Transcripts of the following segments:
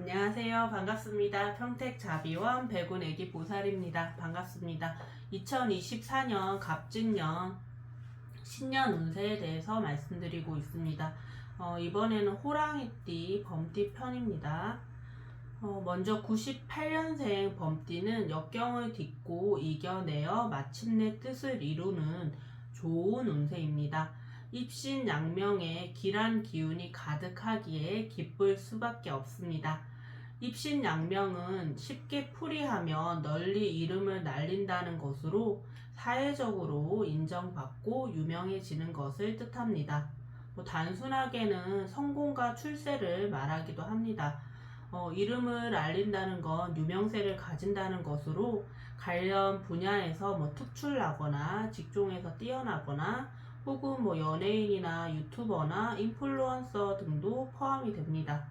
안녕하세요. 반갑습니다. 평택자비원 백운애기보살입니다. 반갑습니다. 2024년 갑진년 신년 운세에 대해서 말씀드리고 있습니다. 이번에는 호랑이띠 범띠 편입니다. 먼저 98년생 범띠는 역경을 딛고 이겨내어 마침내 뜻을 이루는 좋은 운세입니다. 입신양명의 길한 기운이 가득하기에 기쁠 수밖에 없습니다. 입신양명은 쉽게 풀이하며 널리 이름을 날린다는 것으로 사회적으로 인정받고 유명해지는 것을 뜻합니다. 단순하게는 성공과 출세를 말하기도 합니다. 이름을 알린다는 건 유명세를 가진다는 것으로 관련 분야에서 특출나거나 직종에서 뛰어나거나 혹은 연예인이나 유튜버나 인플루언서 등도 포함이 됩니다.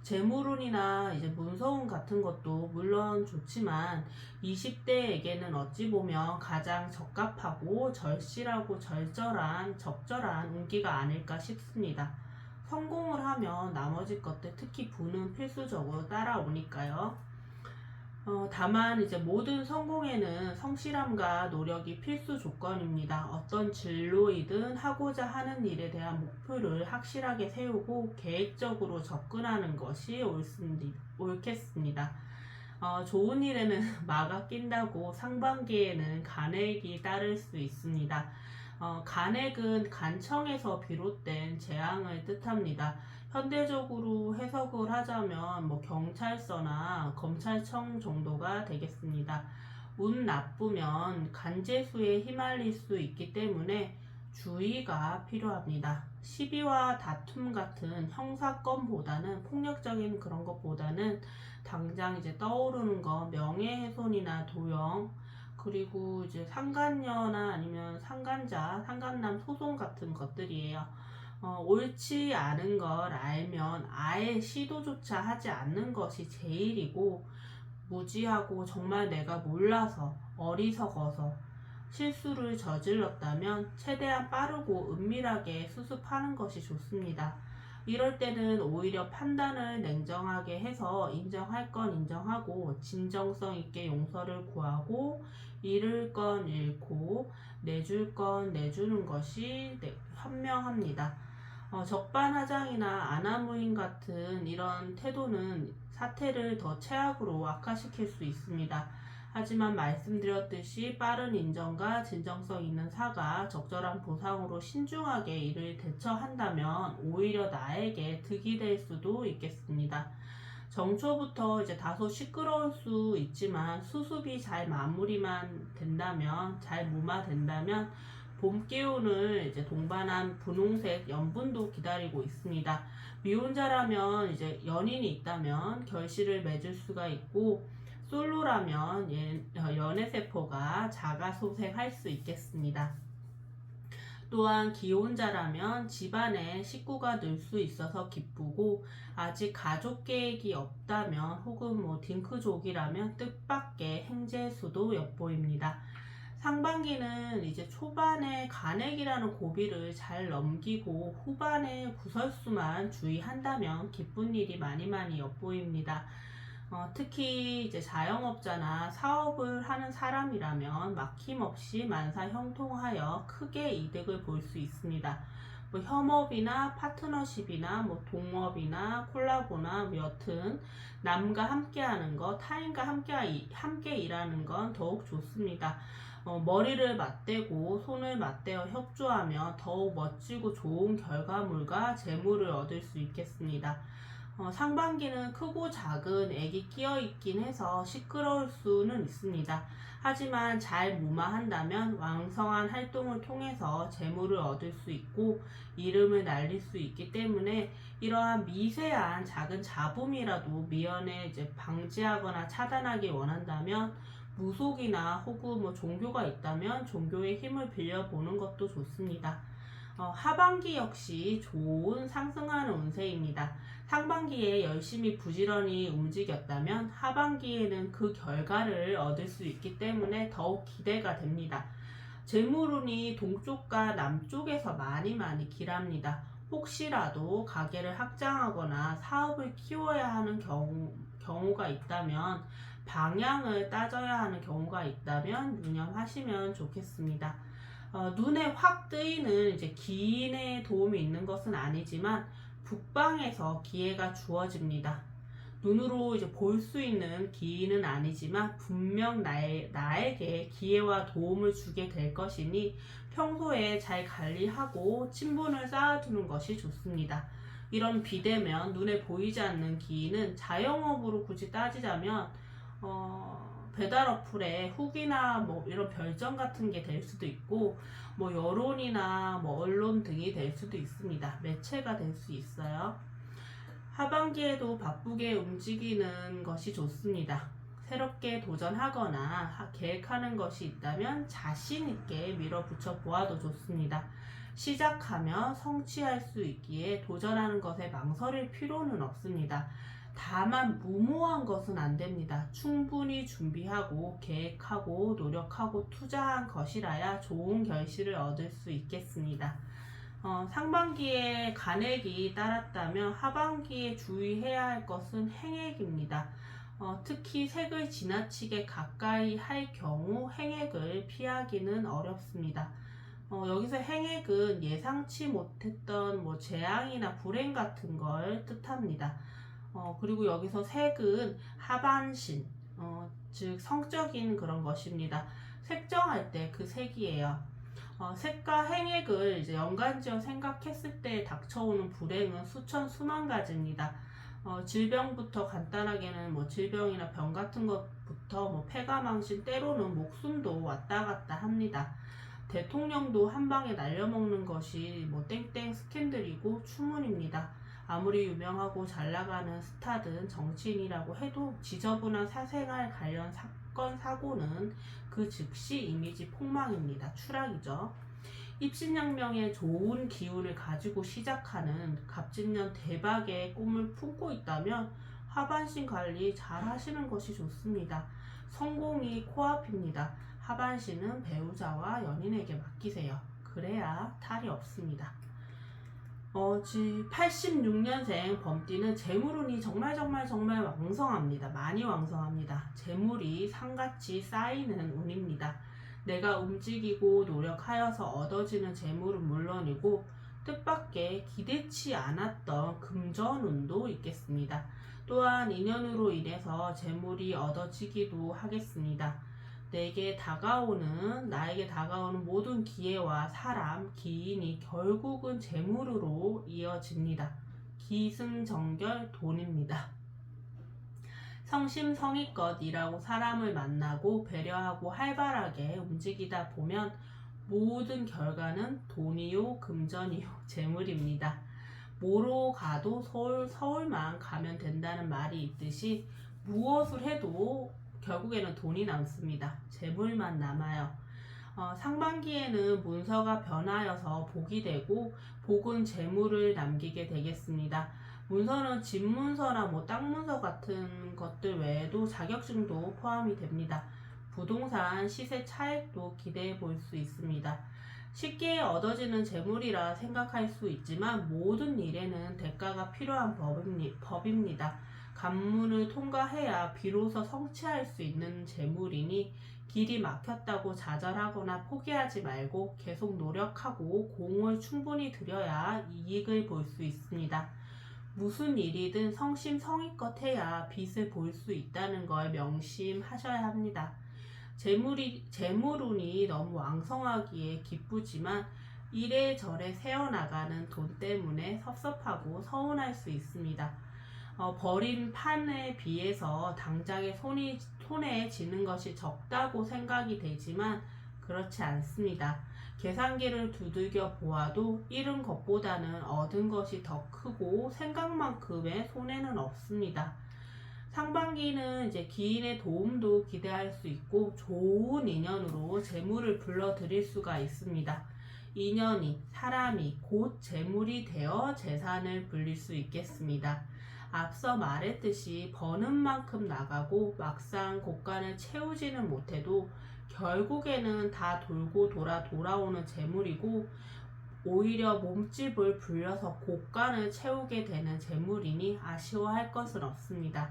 재물운이나 문서운 같은 것도 물론 좋지만 20대에게는 어찌 보면 가장 적합하고 절실하고 적절한 운기가 아닐까 싶습니다. 성공을 하면 나머지 것들 특히 부는 필수적으로 따라오니까요. 다만 모든 성공에는 성실함과 노력이 필수 조건입니다. 어떤 진로이든 하고자 하는 일에 대한 목표를 확실하게 세우고 계획적으로 접근하는 것이 옳겠습니다. 좋은 일에는 마가 낀다고 상반기에는 간액이 따를 수 있습니다. 간액은 간청에서 비롯된 재앙을 뜻합니다. 현대적으로 해석을 하자면 경찰서나 검찰청 정도가 되겠습니다. 운 나쁘면 간재수에 휘말릴 수 있기 때문에 주의가 필요합니다. 시비와 다툼 같은 형사건보다는 폭력적인 그런 것보다는 당장 떠오르는 거 명예훼손이나 도용 그리고 상간녀나 아니면 상간자, 상간남 소송 같은 것들이에요. 옳지 않은 걸 알면 아예 시도조차 하지 않는 것이 제일이고 무지하고 정말 내가 몰라서 어리석어서 실수를 저질렀다면 최대한 빠르고 은밀하게 수습하는 것이 좋습니다. 이럴 때는 오히려 판단을 냉정하게 해서 인정할 건 인정하고 진정성 있게 용서를 구하고 잃을 건 잃고 내줄 건 내주는 것이 현명합니다. 적반하장이나 아나무인 같은 이런 태도는 사태를 더 최악으로 악화시킬 수 있습니다. 하지만 말씀드렸듯이 빠른 인정과 진정성 있는 사과, 적절한 보상으로 신중하게 이를 대처한다면 오히려 나에게 득이 될 수도 있겠습니다. 정초부터 다소 시끄러울 수 있지만 수습이 잘 마무리만 된다면, 잘 무마된다면 봄 기운을 동반한 분홍색 연분도 기다리고 있습니다. 미혼자라면 연인이 있다면 결실을 맺을 수가 있고 솔로라면 연애세포가 자가소생할 수 있겠습니다. 또한 기혼자라면 집안에 식구가 늘 수 있어서 기쁘고 아직 가족 계획이 없다면 혹은 딩크족이라면 뜻밖의 행재수도 엿보입니다. 상반기는 초반에 간액이라는 고비를 잘 넘기고 후반에 구설수만 주의한다면 기쁜 일이 많이 엿보입니다. 특히 자영업자나 사업을 하는 사람이라면 막힘없이 만사형통하여 크게 이득을 볼 수 있습니다. 협업이나 파트너십이나 동업이나 콜라보나 여튼 남과 함께하는 것, 타인과 함께 일하는 건 더욱 좋습니다. 머리를 맞대고 손을 맞대어 협조하며 더욱 멋지고 좋은 결과물과 재물을 얻을 수 있겠습니다. 상반기는 크고 작은 액이 끼어 있긴 해서 시끄러울 수는 있습니다. 하지만 잘 무마한다면 왕성한 활동을 통해서 재물을 얻을 수 있고 이름을 날릴 수 있기 때문에 이러한 미세한 작은 잡음이라도 미연에 방지하거나 차단하기 원한다면 무속이나 혹은 종교가 있다면 종교의 힘을 빌려보는 것도 좋습니다. 하반기 역시 좋은 상승하는 운세입니다. 상반기에 열심히 부지런히 움직였다면 하반기에는 그 결과를 얻을 수 있기 때문에 더욱 기대가 됩니다. 재물운이 동쪽과 남쪽에서 많이 길합니다. 혹시라도 가게를 확장하거나 사업을 키워야 하는 경우가 있다면, 방향을 따져야 하는 경우가 있다면 유념하시면 좋겠습니다. 눈에 확 뜨이는 이제 기인의 도움이 있는 것은 아니지만 북방에서 기회가 주어집니다. 눈으로 이제 볼 수 있는 기인은 아니지만 분명 나에게 기회와 도움을 주게 될 것이니 평소에 잘 관리하고 친분을 쌓아두는 것이 좋습니다. 이런 비대면 눈에 보이지 않는 기인은 자영업으로 굳이 따지자면 배달 어플의 후기나 뭐 이런 별점 같은 게 될 수도 있고, 뭐 여론이나 뭐 언론 등이 될 수도 있습니다. 매체가 될 수 있어요. 하반기에도 바쁘게 움직이는 것이 좋습니다. 새롭게 도전하거나 계획하는 것이 있다면 자신 있게 밀어붙여 보아도 좋습니다. 시작하며 성취할 수 있기에 도전하는 것에 망설일 필요는 없습니다. 다만 무모한 것은 안 됩니다. 충분히 준비하고 계획하고 노력하고 투자한 것이라야 좋은 결실을 얻을 수 있겠습니다. 상반기에 간액이 따랐다면 하반기에 주의해야 할 것은 행액입니다. 특히 색을 지나치게 가까이 할 경우 행액을 피하기는 어렵습니다. 여기서 행액은 예상치 못했던 뭐 재앙이나 불행 같은 걸 뜻합니다. 그리고 여기서 색은 하반신, 즉 성적인 그런 것입니다. 색정할 때 그 색이에요. 색과 행액을 이제 연관지어 생각했을 때 닥쳐오는 불행은 수천 수만 가지입니다. 질병부터 간단하게는 뭐 질병이나 병 같은 것부터 뭐 폐가망신, 때로는 목숨도 왔다 갔다 합니다. 대통령도 한 방에 날려먹는 것이 뭐 땡땡 스캔들이고 추문입니다. 아무리 유명하고 잘 나가는 스타든 정치인이라고 해도 지저분한 사생활 관련 사건 사고는 그 즉시 이미지 폭망입니다. 추락이죠. 입신양명의 좋은 기운을 가지고 시작하는 갑진년 대박의 꿈을 품고 있다면 하반신 관리 잘 하시는 것이 좋습니다. 성공이 코앞입니다. 하반신은 배우자와 연인에게 맡기세요. 그래야 탈이 없습니다. 86년생 범띠는 재물운이 정말 왕성합니다. 많이 왕성합니다. 재물이 산같이 쌓이는 운입니다. 내가 움직이고 노력하여서 얻어지는 재물은 물론이고 뜻밖의 기대치 않았던 금전운도 있겠습니다. 또한 인연으로 인해서 재물이 얻어지기도 하겠습니다. 나에게 다가오는 모든 기회와 사람, 기인이 결국은 재물으로 이어집니다. 기승전결 돈입니다. 성심성의껏 일하고 사람을 만나고 배려하고 활발하게 움직이다 보면 모든 결과는 돈이요, 금전이요, 재물입니다. 뭐로 가도 서울만 가면 된다는 말이 있듯이 무엇을 해도 결국에는 돈이 남습니다. 재물만 남아요. 상반기에는 문서가 변하여서 복이 되고 복은 재물을 남기게 되겠습니다. 문서는 집문서나 뭐 땅문서 같은 것들 외에도 자격증도 포함이 됩니다. 부동산 시세 차익도 기대해 볼 수 있습니다. 쉽게 얻어지는 재물이라 생각할 수 있지만 모든 일에는 대가가 필요한 법입니다. 관문을 통과해야 비로소 성취할 수 있는 재물이니 길이 막혔다고 좌절하거나 포기하지 말고 계속 노력하고 공을 충분히 들여야 이익을 볼 수 있습니다. 무슨 일이든 성심성의껏 해야 빛을 볼 수 있다는 걸 명심하셔야 합니다. 재물운이 너무 왕성하기에 기쁘지만 이래저래 새어나가는 돈 때문에 섭섭하고 서운할 수 있습니다. 버린 판에 비해서 당장에 손에 쥐는 것이 적다고 생각이 되지만 그렇지 않습니다. 계산기를 두들겨 보아도 잃은 것보다는 얻은 것이 더 크고 생각만큼의 손해는 없습니다. 상반기는 이제 기인의 도움도 기대할 수 있고 좋은 인연으로 재물을 불러들일 수가 있습니다. 인연이 사람이 곧 재물이 되어 재산을 불릴 수 있겠습니다. 앞서 말했듯이 버는 만큼 나가고 막상 곳간을 채우지는 못해도 결국에는 다 돌고 돌아오는 재물이고 오히려 몸집을 불려서 곳간을 채우게 되는 재물이니 아쉬워할 것은 없습니다.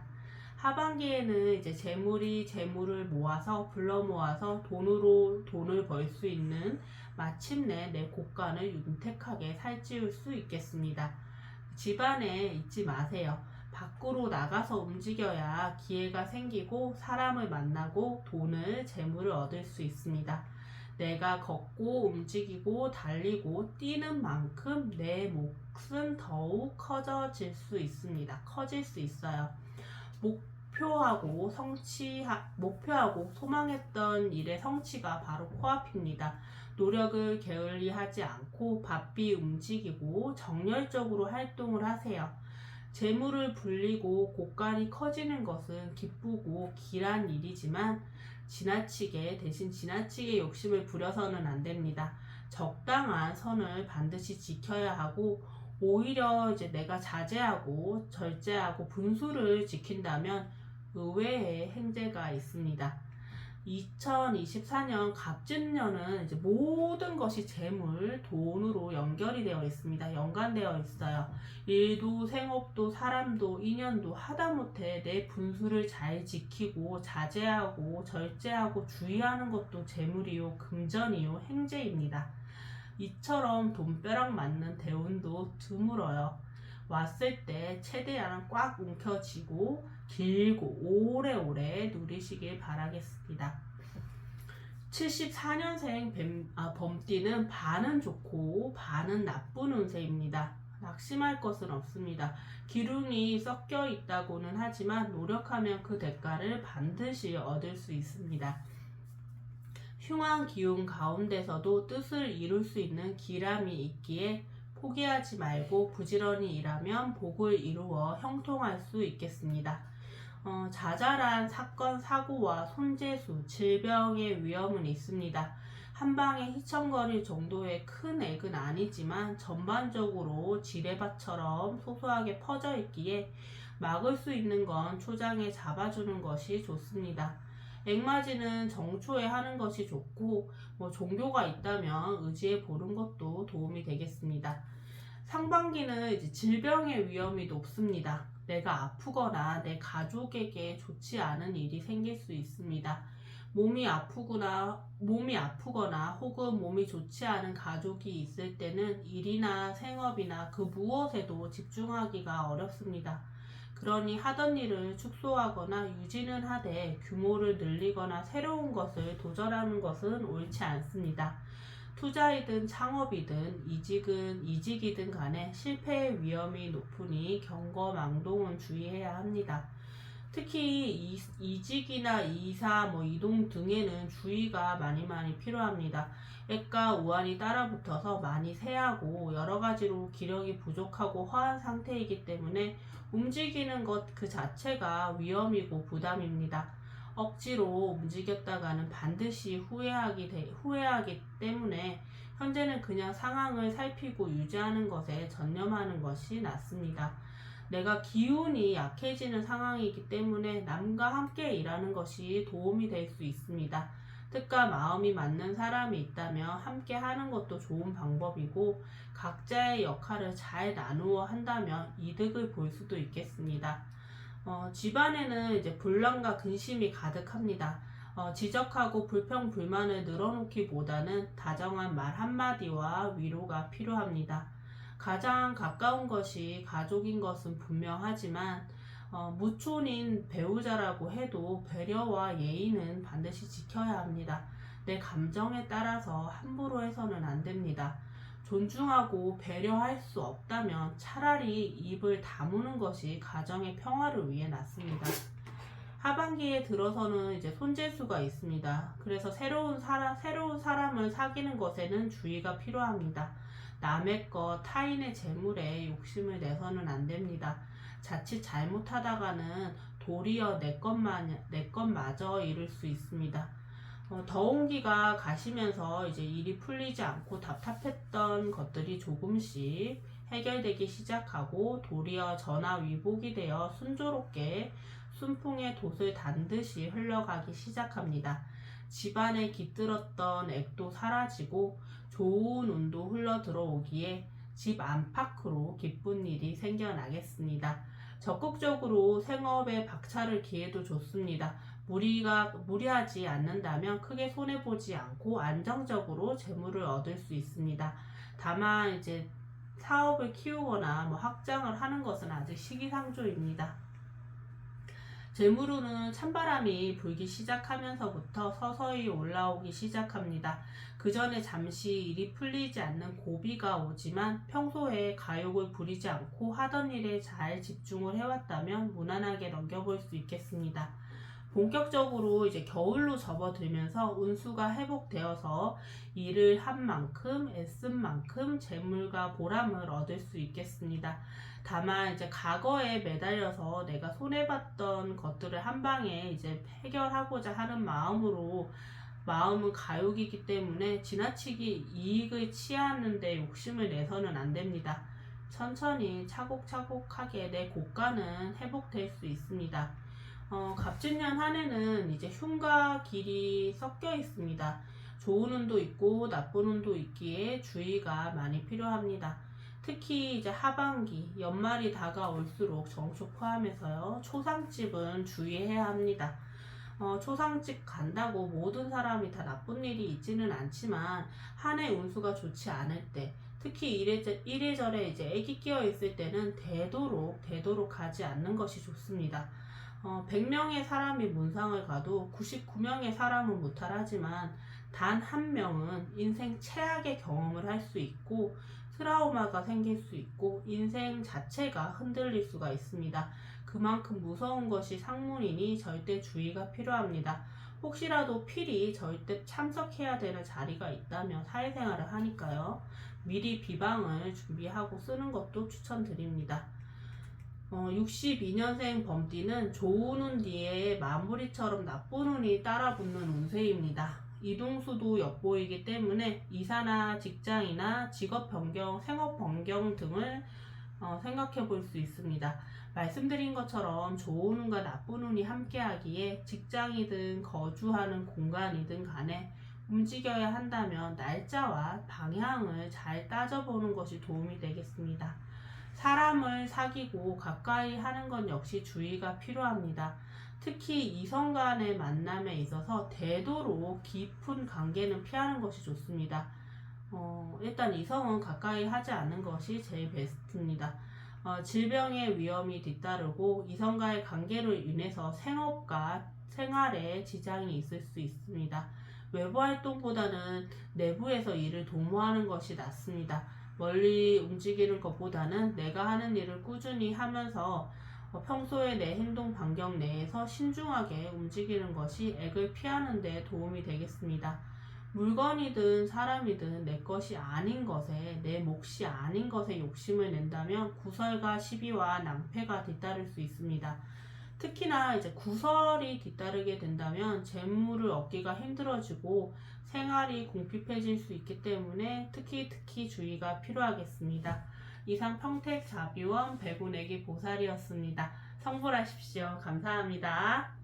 하반기에는 이제 재물이 재물을 모아서 불러 모아서 돈으로 돈을 벌 수 있는 마침내 내 곳간을 윤택하게 살찌울 수 있겠습니다. 집안에 있지 마세요. 밖으로 나가서 움직여야 기회가 생기고 사람을 만나고 돈을 재물을 얻을 수 있습니다. 내가 걷고 움직이고 달리고 뛰는 만큼 내 몫은 더욱 커질 수 있어요. 목표하고 소망했던 일의 성취가 바로 코앞입니다. 노력을 게을리하지 않고 바삐 움직이고 정열적으로 활동을 하세요. 재물을 불리고 곳간이 커지는 것은 기쁘고 길한 일이지만 지나치게 욕심을 부려서는 안 됩니다. 적당한 선을 반드시 지켜야 하고 오히려 이제 내가 자제하고 절제하고 분수를 지킨다면 의외의 행재가 있습니다. 2024년 갑진년은 이제 모든 것이 재물, 돈으로 연결이 되어 있습니다. 연관되어 있어요. 일도, 생업도, 사람도, 인연도 하다못해 내 분수를 잘 지키고 자제하고 절제하고 주의하는 것도 재물이요, 금전이요, 행재입니다. 이처럼 돈벼락 맞는 대운도 드물어요. 왔을 때 최대한 꽉 움켜쥐고 길고 오래오래 누리시길 바라겠습니다. 74년생 범띠는 반은 좋고 반은 나쁜 운세입니다. 낙심할 것은 없습니다. 기운이 섞여 있다고는 하지만 노력하면 그 대가를 반드시 얻을 수 있습니다. 흉한 기운 가운데서도 뜻을 이룰 수 있는 기람이 있기에 포기하지 말고 부지런히 일하면 복을 이루어 형통할 수 있겠습니다. 자잘한 사건, 사고와 손재수, 질병의 위험은 있습니다. 한 방에 휘청거릴 정도의 큰 액은 아니지만 전반적으로 지뢰밭처럼 소소하게 퍼져 있기에 막을 수 있는 건 초장에 잡아주는 것이 좋습니다. 액맞이는 정초에 하는 것이 좋고 종교가 있다면 의지해 보는 것도 도움이 되겠습니다. 상반기는 이제 질병의 위험이 높습니다. 내가 아프거나 내 가족에게 좋지 않은 일이 생길 수 있습니다. 몸이 아프거나 혹은 몸이 좋지 않은 가족이 있을 때는 일이나 생업이나 그 무엇에도 집중하기가 어렵습니다. 그러니 하던 일을 축소하거나 유지는 하되 규모를 늘리거나 새로운 것을 도전하는 것은 옳지 않습니다. 투자이든 창업이든 이직이든 간에 실패의 위험이 높으니 경거망동은 주의해야 합니다. 특히 이직이나 이사, 이동 등에는 주의가 많이 필요합니다. 액과 우환이 따라붙어서 많이 세하고 여러 가지로 기력이 부족하고 허한 상태이기 때문에 움직이는 것 그 자체가 위험이고 부담입니다. 억지로 움직였다가는 반드시 후회하기 때문에 현재는 그냥 상황을 살피고 유지하는 것에 전념하는 것이 낫습니다. 내가 기운이 약해지는 상황이기 때문에 남과 함께 일하는 것이 도움이 될 수 있습니다. 뜻과 마음이 맞는 사람이 있다면 함께 하는 것도 좋은 방법이고 각자의 역할을 잘 나누어 한다면 이득을 볼 수도 있겠습니다. 집안에는 이제 불만과 근심이 가득합니다. 지적하고 불평불만을 늘어놓기보다는 다정한 말 한마디와 위로가 필요합니다. 가장 가까운 것이 가족인 것은 분명하지만 무촌인 배우자라고 해도 배려와 예의는 반드시 지켜야 합니다. 내 감정에 따라서 함부로 해서는 안 됩니다. 존중하고 배려할 수 없다면 차라리 입을 다무는 것이 가정의 평화를 위해 낫습니다. 하반기에 들어서는 이제 손재수가 있습니다. 그래서 새로운 사람을 사귀는 것에는 주의가 필요합니다. 남의 것, 타인의 재물에 욕심을 내서는 안 됩니다. 자칫 잘못하다가는 도리어 내 것마저 잃을 수 있습니다. 더운 기가 가시면서 이제 일이 풀리지 않고 답답했던 것들이 조금씩 해결되기 시작하고 도리어 전화위복이 되어 순조롭게 순풍의 돛을 단듯이 흘러가기 시작합니다. 집안에 깃들었던 액도 사라지고 좋은 운도 흘러 들어오기에 집 안팎으로 기쁜 일이 생겨나겠습니다. 적극적으로 생업에 박차를 기해도 좋습니다. 무리하지 않는다면 크게 손해보지 않고 안정적으로 재물을 얻을 수 있습니다. 다만 이제 사업을 키우거나 확장을 하는 것은 아직 시기상조입니다. 재물운은 찬바람이 불기 시작하면서부터 서서히 올라오기 시작합니다. 그 전에 잠시 일이 풀리지 않는 고비가 오지만 평소에 가욕을 부리지 않고 하던 일에 잘 집중을 해왔다면 무난하게 넘겨볼 수 있겠습니다. 본격적으로 이제 겨울로 접어들면서 운수가 회복되어서 일을 한 만큼 애쓴 만큼 재물과 보람을 얻을 수 있겠습니다. 다만 이제 과거에 매달려서 내가 손해봤던 것들을 한 방에 이제 해결하고자 하는 마음은 가욕이기 때문에 지나치게 이익을 취하는 데 욕심을 내서는 안 됩니다. 천천히 차곡차곡하게 내 고가는 회복될 수 있습니다. 갑진년 한 해는 이제 흉과 길이 섞여 있습니다. 좋은 운도 있고 나쁜 운도 있기에 주의가 많이 필요합니다. 특히 이제 하반기, 연말이 다가올수록 정초 포함해서요, 초상집은 주의해야 합니다. 초상집 간다고 모든 사람이 다 나쁜 일이 있지는 않지만 한 해 운수가 좋지 않을 때, 특히 이래저래 이제 애기 끼어 있을 때는 되도록 가지 않는 것이 좋습니다. 100명의 사람이 문상을 가도 99명의 사람은 무탈하지만 단 한 명은 인생 최악의 경험을 할 수 있고 트라우마가 생길 수 있고 인생 자체가 흔들릴 수가 있습니다. 그만큼 무서운 것이 상문이니 절대 주의가 필요합니다. 혹시라도 필히 절대 참석해야 되는 자리가 있다면 사회생활을 하니까요. 미리 비방을 준비하고 쓰는 것도 추천드립니다. 62년생 범띠는 좋은 운 뒤에 마무리처럼 나쁜 운이 따라붙는 운세입니다. 이동수도 엿보이기 때문에 이사나 직장이나 직업 변경, 생업 변경 등을 생각해 볼 수 있습니다. 말씀드린 것처럼 좋은 운과 나쁜 운이 함께하기에 직장이든 거주하는 공간이든 간에 움직여야 한다면 날짜와 방향을 잘 따져보는 것이 도움이 되겠습니다. 사람을 사귀고 가까이 하는 건 역시 주의가 필요합니다. 특히 이성 간의 만남에 있어서 되도록 깊은 관계는 피하는 것이 좋습니다. 일단 이성은 가까이 하지 않는 것이 제일 베스트입니다. 질병의 위험이 뒤따르고 이성과의 관계로 인해서 생업과 생활에 지장이 있을 수 있습니다. 외부 활동보다는 내부에서 일을 도모하는 것이 낫습니다. 멀리 움직이는 것보다는 내가 하는 일을 꾸준히 하면서 평소에 내 행동 반경 내에서 신중하게 움직이는 것이 액을 피하는 데 도움이 되겠습니다. 물건이든 사람이든 내 것이 아닌 것에, 내 몫이 아닌 것에 욕심을 낸다면 구설과 시비와 낭패가 뒤따를 수 있습니다. 특히나 이제 구설이 뒤따르게 된다면 재물을 얻기가 힘들어지고 생활이 궁핍해질 수 있기 때문에 특히 주의가 필요하겠습니다. 이상 평택자비원 백운애기 보살이었습니다. 성불하십시오. 감사합니다.